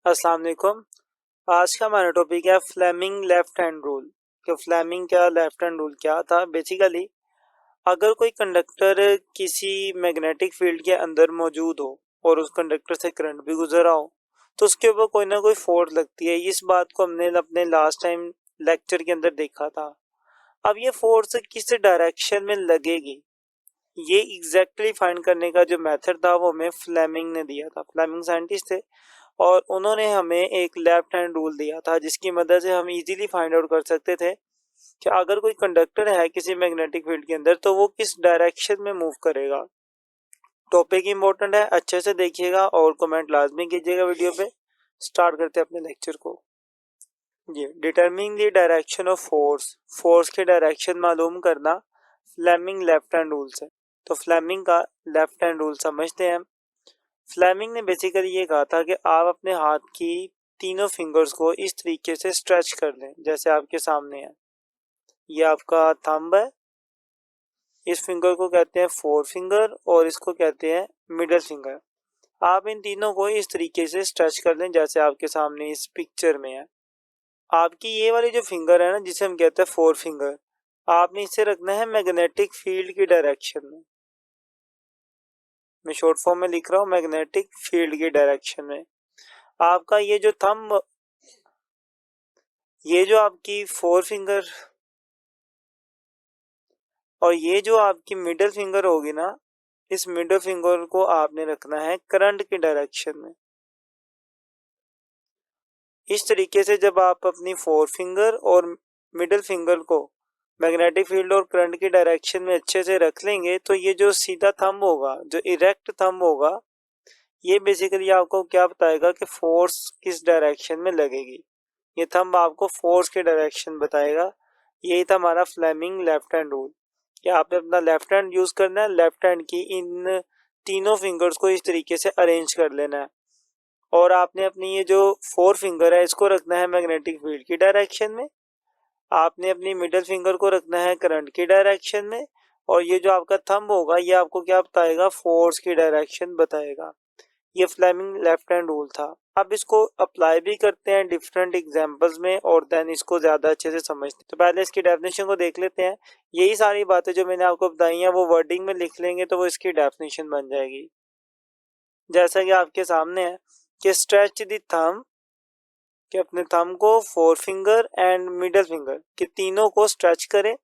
अस्सलाम वालेकुम। आज का हमारा टॉपिक है फ्लेमिंग लेफ्ट हैंड रूल। कि फ्लेमिंग क्या, लेफ्ट हैंड रूल क्या था। बेसिकली अगर कोई कंडक्टर किसी मैग्नेटिक फील्ड के अंदर मौजूद हो और उस कंडक्टर से करंट भी गुजर रहा हो तो उसके ऊपर कोई ना कोई फोर्स लगती है। इस बात को हमने अपने लास्ट टाइम लेक्चर के अंदर देखा था। अब ये फोर्स किस डायरेक्शन में लगेगी, ये एग्जैक्टली फाइंड करने का जो मेथड था वो हमें फ्लेमिंग ने दिया था। फ्लेमिंग साइंटिस्ट थे और उन्होंने हमें एक लेफ्ट हैंड रूल दिया था जिसकी मदद से हम इजीली फाइंड आउट कर सकते थे कि अगर कोई कंडक्टर है किसी मैग्नेटिक फील्ड के अंदर तो वो किस डायरेक्शन में मूव करेगा। टॉपिक इंपॉर्टेंट है, अच्छे से देखिएगा और कमेंट लाजमी कीजिएगा वीडियो पे। स्टार्ट करते हैं अपने लेक्चर को। जी, determining the direction of force, force की डायरेक्शन मालूम करना फ्लेमिंग लेफ्ट हैंड रूल से। तो फ्लेमिंग का लेफ्ट हैंड रूल समझते हैं। फ्लेमिंग ने बेसिकली ये कहा था कि आप अपने हाथ की तीनों फिंगर्स को इस तरीके से स्ट्रेच कर लें जैसे आपके सामने है। ये आपका थंब है, इस फिंगर को कहते हैं फोर फिंगर और इसको कहते हैं मिडल फिंगर। आप इन तीनों को इस तरीके से स्ट्रेच कर लें जैसे आपके सामने इस पिक्चर में है। आपकी ये वाली जो फिंगर है ना जिसे हम कहते हैं फोर फिंगर, आपने इसे रखना है मैग्नेटिक फील्ड की डायरेक्शन में। मैं शॉर्ट फॉर्म में लिख रहा हूँ, मैग्नेटिक फील्ड की डायरेक्शन में। आपका ये जो थंब, ये जो आपकी फोर फिंगर और ये जो आपकी मिडल फिंगर होगी ना, इस मिडल फिंगर को आपने रखना है करंट की डायरेक्शन में। इस तरीके से जब आप अपनी फोर फिंगर और मिडल फिंगर को मैग्नेटिक फील्ड और करंट की डायरेक्शन में अच्छे से रख लेंगे तो ये जो सीधा थंब होगा, जो इरेक्ट थंब होगा, ये बेसिकली आपको क्या बताएगा कि फोर्स किस डायरेक्शन में लगेगी। ये थंब आपको फोर्स की डायरेक्शन बताएगा। यही था हमारा फ्लेमिंग लेफ्ट हैंड रूल कि आपने अपना लेफ्ट हैंड यूज करना है, लेफ्ट हैंड की इन तीनों फिंगर्स को इस तरीके से अरेंज कर लेना है और आपने अपनी ये जो फोर फिंगर है इसको रखना है मैग्नेटिक फील्ड की डायरेक्शन में। आपने अपनी मिडिल फिंगर को रखना है करंट की डायरेक्शन में और ये जो आपका थंब होगा ये आपको क्या बताएगा, फोर्स की डायरेक्शन बताएगा। ये फ्लेमिंग लेफ्ट हैंड रूल था। अब इसको अप्लाई भी करते हैं डिफरेंट एग्जांपल्स में और देन इसको ज्यादा अच्छे से समझते हैं। तो पहले इसकी डेफिनेशन को देख लेते हैं। यही सारी बातें जो मैंने आपको बताई हैं वो वर्डिंग में लिख लेंगे तो वो इसकी डेफिनेशन बन जाएगी। जैसा कि आपके सामने है कि स्ट्रेच द थंब, कि अपने थंब को four finger and middle finger के तीनों को स्ट्रेच करें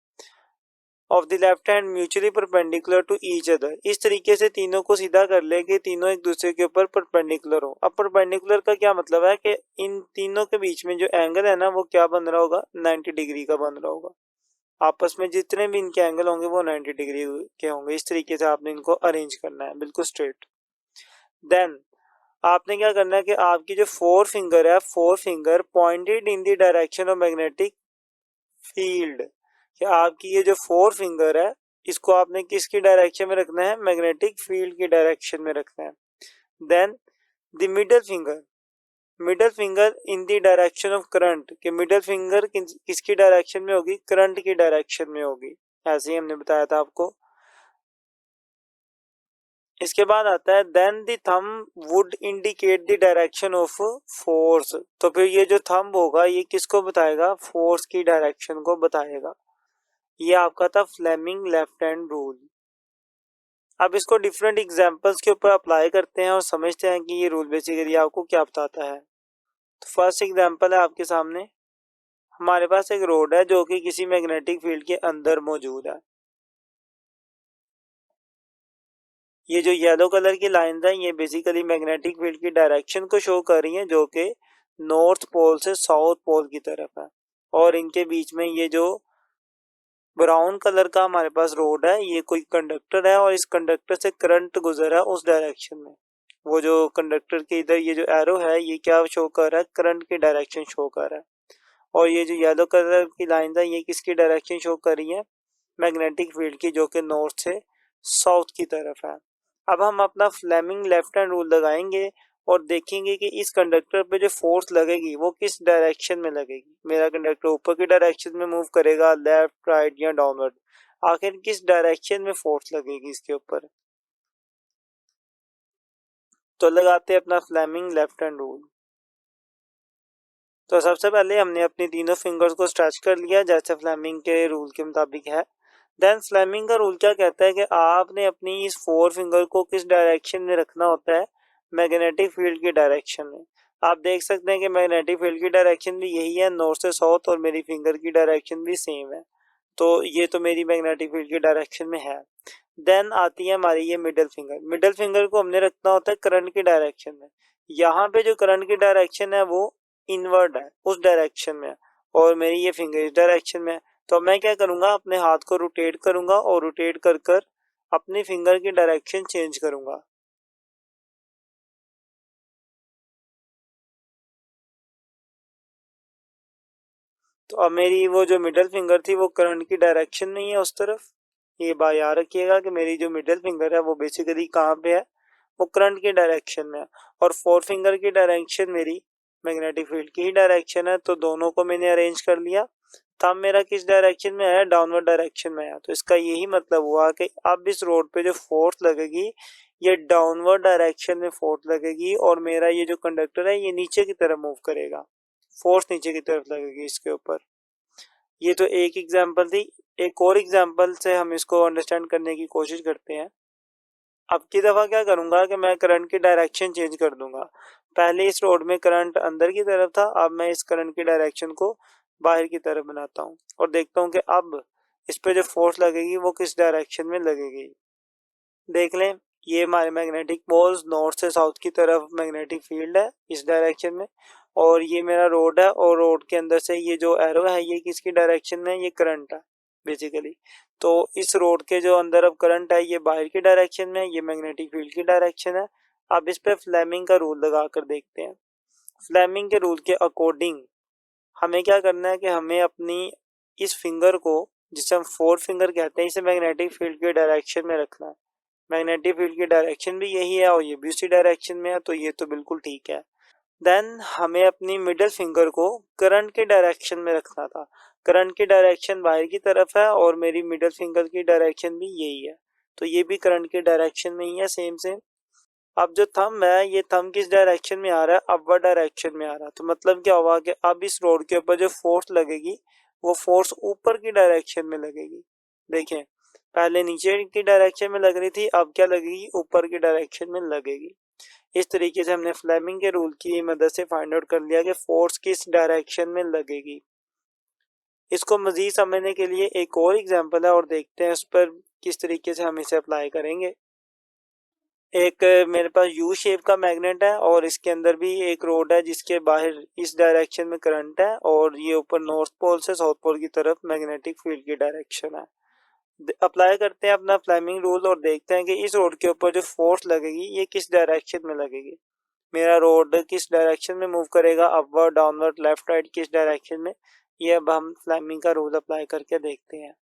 of the left hand mutually perpendicular to each other. इस तरीके से तीनों को सीधा कर ले कि तीनों एक दूसरे के ऊपर परपेंडिकुलर हो। अब परपेंडिकुलर का क्या मतलब है कि इन तीनों के बीच में जो एंगल है ना वो क्या बन रहा होगा, 90 डिग्री का बन रहा होगा। आपस में जितने भी इनके एंगल होंगे वो 90 डिग्री के होंगे। इस तरीके से आपने इनको अरेंज करना है बिल्कुल स्ट्रेट। देन आपने क्या करना है कि आपकी जो फोर फिंगर है, four finger pointed in the direction of magnetic field. कि आपकी ये जो फोर फिंगर है इसको आपने किसकी डायरेक्शन में रखना है, मैग्नेटिक फील्ड की डायरेक्शन में रखना है। Then the middle finger, middle finger in the direction of current. कि मिडल फिंगर किसकी डायरेक्शन में होगी, करंट की डायरेक्शन में होगी। ऐसे ही हमने बताया था आपको। इसके बाद आता है then the thumb would indicate the direction of force. तो फिर ये जो थंब होगा ये किसको बताएगा, फोर्स की डायरेक्शन को बताएगा। ये आपका था फ्लेमिंग लेफ्ट हैंड रूल। अब इसको डिफरेंट एग्जांपल्स के ऊपर अप्लाई करते हैं और समझते हैं कि ये रूल बेसिकली आपको क्या बताता है। तो फर्स्ट एग्जांपल है आपके सामने। हमारे पास एक रोड है जो कि किसी मैग्नेटिक फील्ड के अंदर मौजूद है। ये जो येलो कलर की लाइन है ये बेसिकली मैग्नेटिक फील्ड की डायरेक्शन को शो कर रही है जो कि नॉर्थ पोल से साउथ पोल की तरफ है। और इनके बीच में ये जो ब्राउन कलर का हमारे पास रोड है ये कोई कंडक्टर है और इस कंडक्टर से करंट गुजर रहा है उस डायरेक्शन में। वो जो कंडक्टर के इधर ये जो एरो है ये क्या शो कर रहा है, करंट की डायरेक्शन शो कर रहा है। और ये जो येलो कलर की लाइन है ये किसकी डायरेक्शन शो कर रही है, मैग्नेटिक फील्ड की, जो कि नॉर्थ से साउथ की तरफ है। अब हम अपना फ्लेमिंग लेफ्ट हैंड रूल लगाएंगे और देखेंगे कि इस कंडक्टर पे जो फोर्स लगेगी वो किस डायरेक्शन में लगेगी। मेरा कंडक्टर ऊपर की डायरेक्शन में मूव करेगा, लेफ्ट राइट या डाउनवर्ड, आखिर किस डायरेक्शन में फोर्स लगेगी इसके ऊपर। तो लगाते हैं अपना फ्लेमिंग लेफ्ट हैंड रूल। तो सबसे पहले हमने अपनी तीनों फिंगर्स को स्ट्रेच कर लिया जैसे फ्लेमिंग के रूल के मुताबिक है। देन फ्लेमिंग का रूल क्या कहता है कि आपने अपनी इस 4 फिंगर को किस डायरेक्शन में रखना होता है, मैग्नेटिक फील्ड की डायरेक्शन में। आप देख सकते हैं कि मैग्नेटिक फील्ड की डायरेक्शन भी यही है, नॉर्थ से साउथ, और मेरी फिंगर की डायरेक्शन भी सेम है। तो ये तो मेरी मैग्नेटिक फील्ड की डायरेक्शन में है। देन आती है हमारी ये मिडिल फिंगर। मिडिल फिंगर को हमने रखना होता है करंट की डायरेक्शन में। यहाँ पे जो करंट की डायरेक्शन है वो इनवर्ड है, उस डायरेक्शन में, और मेरी ये फिंगर इस डायरेक्शन में है। तो मैं क्या करूंगा, अपने हाथ को रोटेट करूंगा और रोटेट कर कर अपनी फिंगर की डायरेक्शन चेंज करूंगा। तो अब मेरी वो जो मिडिल फिंगर थी वो करंट की डायरेक्शन में ही है, उस तरफ। ये बात याद रखिएगा कि मेरी जो मिडिल फिंगर है वो बेसिकली कहाँ पे है, वो करंट की डायरेक्शन में है। और फोर फिंगर की डायरेक्शन मेरी मैग्नेटिक फील्ड की ही डायरेक्शन है, तो दोनों को मैंने अरेंज कर लिया। थंब मेरा किस डायरेक्शन में है, डाउनवर्ड डायरेक्शन में है। तो इसका यही मतलब हुआ कि अब इस रोड पे जो फोर्स लगेगी ये डाउनवर्ड डायरेक्शन में फोर्स लगेगी, और मेरा ये जो कंडक्टर है ये नीचे की तरफ मूव करेगा, फोर्स नीचे की तरफ लगेगी इसके ऊपर। ये तो एक एग्जांपल थी। एक और एग्जांपल से हम इसको अंडरस्टैंड करने की कोशिश करते हैं। अब की दफा क्या करूंगा कि मैं करंट की डायरेक्शन चेंज कर दूंगा। पहले इस रोड में करंट अंदर की तरफ था, अब मैं इस करंट की डायरेक्शन को बाहर की तरफ बनाता हूँ और देखता हूँ कि अब इस पे जो फोर्स लगेगी वो किस डायरेक्शन में लगेगी। देख लें, ये हमारे मैग्नेटिक पोल्स नॉर्थ से साउथ की तरफ मैग्नेटिक फील्ड है इस डायरेक्शन में, और ये मेरा रोड है, और रोड के अंदर से ये जो एरो है ये किसकी डायरेक्शन में है, ये करंट है बेसिकली। तो इस रोड के जो अंदर अब करंट है ये बाहर की डायरेक्शन में है, ये मैग्नेटिक फील्ड की डायरेक्शन है। अब इस पे फ्लेमिंग का रूल लगा कर देखते हैं। फ्लेमिंग के रूल के अकॉर्डिंग हमें क्या करना है कि हमें अपनी इस फिंगर को, जिसे हम फोर फिंगर कहते हैं, इसे मैग्नेटिक फील्ड के डायरेक्शन में रखना है। मैग्नेटिक फील्ड की डायरेक्शन भी यही है और ये भी उसी डायरेक्शन में है, तो ये तो बिल्कुल ठीक है। देन हमें अपनी मिडिल फिंगर को करंट के डायरेक्शन में रखना था। करंट की डायरेक्शन बाहर की तरफ है और मेरी मिडिल फिंगर की डायरेक्शन भी यही है, तो ये भी करंट की डायरेक्शन में ही है, सेम सेम। अब जो थंब है ये थंब किस डायरेक्शन में आ रहा है, अपवर्ड डायरेक्शन में आ रहा है। तो मतलब क्या हुआ कि अब इस रोड के ऊपर जो फोर्स लगेगी वो फोर्स ऊपर की डायरेक्शन में लगेगी। देखें, पहले नीचे की डायरेक्शन में लग रही थी, अब क्या लगेगी, ऊपर की डायरेक्शन में लगेगी। इस तरीके से हमने फ्लेमिंग के रूल की मदद से फाइंड आउट कर लिया कि फोर्स किस डायरेक्शन में लगेगी। इसको मजीद समझने के लिए एक और एग्जांपल है और देखते हैं उस पर किस तरीके से हम इसे अप्लाई करेंगे। एक मेरे पास यू शेप का मैग्नेट है और इसके अंदर भी एक रोड है जिसके बाहर इस डायरेक्शन में करंट है, और ये ऊपर नॉर्थ पोल से साउथ पोल की तरफ मैग्नेटिक फील्ड की डायरेक्शन है। अप्लाई करते हैं अपना फ्लेमिंग रूल और देखते हैं कि इस रोड के ऊपर जो फोर्स लगेगी ये किस डायरेक्शन में लगेगी। मेरा रोड किस डायरेक्शन में मूव करेगा, अपवर्ड, डाउनवर्ड, लेफ्ट, राइट, किस डायरेक्शन में, ये अब हम फ्लेमिंग का रूल अप्लाई करके देखते हैं।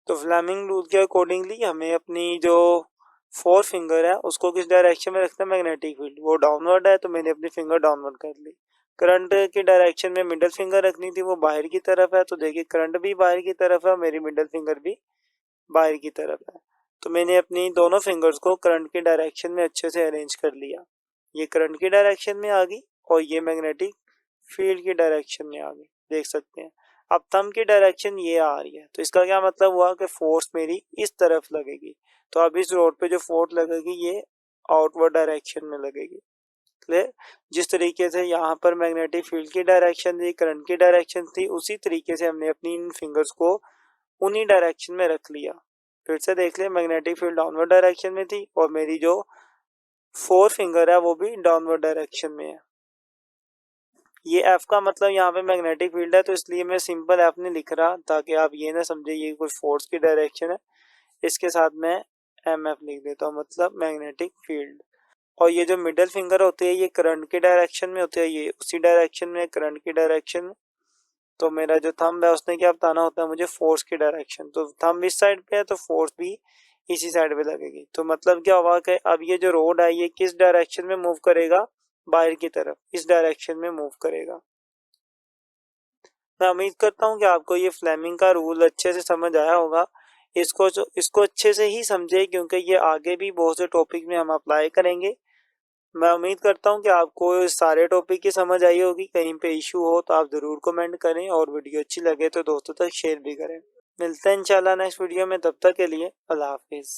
तो फ्लेमिंग रूल के अकॉर्डिंगली हमें अपनी जो फोर फिंगर है उसको किस डायरेक्शन में रखना है, मैग्नेटिक फील्ड, वो डाउनवर्ड है तो मैंने अपनी फिंगर डाउनवर्ड कर ली। करंट की डायरेक्शन में मिडिल फिंगर रखनी थी, वो बाहर की तरफ है, तो देखिए करंट भी बाहर की तरफ है, मेरी मिडिल फिंगर भी बाहर की तरफ है। तो मैंने अपनी दोनों फिंगर्स को करंट की डायरेक्शन में अच्छे से अरेंज कर लिया। ये करंट की डायरेक्शन में आ गई और ये मैग्नेटिक फील्ड की डायरेक्शन में आ गई, देख सकते हैं। अब थंब की डायरेक्शन ये आ रही है, तो इसका क्या मतलब हुआ कि फोर्स मेरी इस तरफ लगेगी। तो अब इस रोड पे जो फोर्स लगेगी ये आउटवर्ड डायरेक्शन में लगेगी। क्लियर। जिस तरीके से यहाँ पर मैग्नेटिक फील्ड की डायरेक्शन थी, करंट की डायरेक्शन थी, उसी तरीके से हमने अपनी इन फिंगर्स को उन्हीं डायरेक्शन में रख लिया। फिर से देख ले, मैग्नेटिक फील्ड डाउनवर्ड डायरेक्शन में थी और मेरी जो फोर फिंगर है वो भी डाउनवर्ड डायरेक्शन में है। ये एफ का मतलब यहाँ पे मैग्नेटिक फील्ड है, तो इसलिए मैं सिंपल एफ नहीं लिख रहा ताकि आप ये ना समझे ये कुछ फोर्स की डायरेक्शन है। इसके साथ मैं एम एफ लिख देता हूँ, मतलब मैग्नेटिक फील्ड। और ये जो मिडिल फिंगर होती है ये करंट की डायरेक्शन में होती है, ये उसी डायरेक्शन में, करंट की डायरेक्शन में। तो मेरा जो थंब है उसने क्या बताना होता है मुझे, फोर्स की डायरेक्शन। तो थंब इस साइड पे है तो फोर्स भी इसी साइड पे लगेगी। तो मतलब क्या हुआ कि अब ये जो रोड है ये किस डायरेक्शन में मूव करेगा, बाहर की तरफ, इस डायरेक्शन में मूव करेगा। मैं उम्मीद करता हूँ कि आपको ये फ्लेमिंग का रूल अच्छे से समझ आया होगा। इसको अच्छे से ही समझे क्योंकि ये आगे भी बहुत से टॉपिक में हम अप्लाई करेंगे। मैं उम्मीद करता हूँ कि आपको सारे टॉपिक की समझ आई होगी। कहीं पे इशू हो तो आप ज़रूर कमेंट करें और वीडियो अच्छी लगे तो दोस्तों तक शेयर भी करें। मिलते हैं इंशाल्लाह नेक्स्ट वीडियो में, तब तक के लिए अल्लाह हाफिज़।